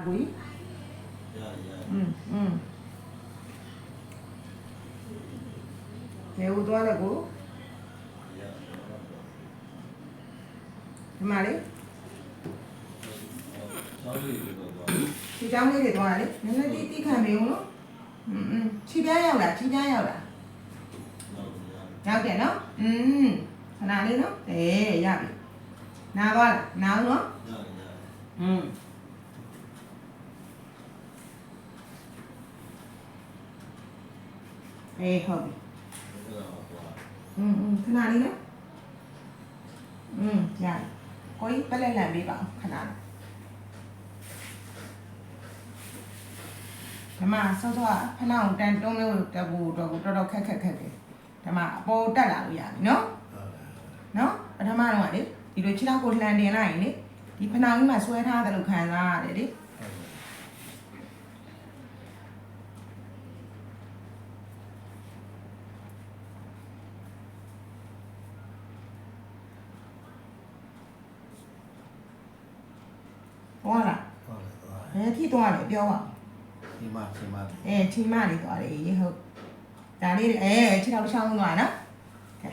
ကိုကြီးဘယ်ဦးသွားလဲကိုဒီမှာလေခြေချောင်းလေးတွေသွားတယ်နည်းနည်းတိခံမေးဦးနော်ခြေပြားရောက်လားခြေပြားရောက်လားရောက်တယ်နော်ခဏလေးနော်ရပြီနားပါလားနားနော်ဟုတ်ပြီခဏလေးနော်ရတယ်ကိုကြီးပက်လက်လန်ပေးပါအောင်ခဏလေးဒီမှာဆော့ဆော့ဖနှောင်းတန်တုံးလို့တဘူတော့တော်တော်ခက်တယ်ဒီမှာအပေါ်တက်လာလို့ရပြီနော်ပထမတော့ကလေဒီလိုခြေထောက်ကိုလှန်တင်လိုက်ရင်လေဒီဖနှောင်းကြီးမှာဆွဲထားတယ်လို့ခံစားရတယ်လေဟုတ်လားဘယ်ထိသွားလဲပြောပါချိန်မချိန်မလေးသွားတယ်ဟုတ်ဒါလေးခြေထောက်ချောင်းသွားနော်ကဲ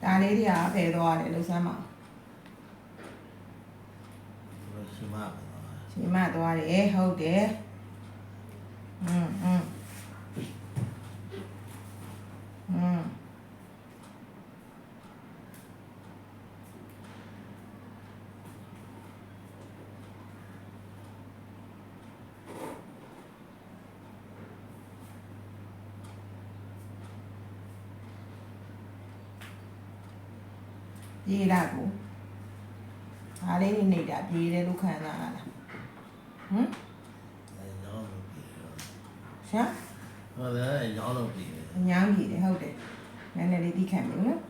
ဒါလေးတွေကဖယ်သွားတယ်လို့စမ်းပါချိန်မသွားတယ်ဟုတ်တယ်ပြေးလာကိုဒါလေးနေနေတာပြေးတယ်လို့ခံစားရတာရှာဟုတ်တယ်ရောင်းလို့ပြီညောင်းပြီတယ်ဟုတ်တယ်နည်းနည်းလေးသိခံပြီနော်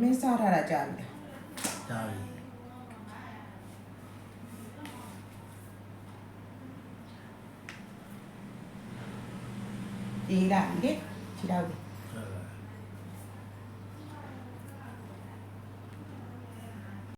မင်းစားထားတာကြာပြီဒီလာဒီခြေထောက်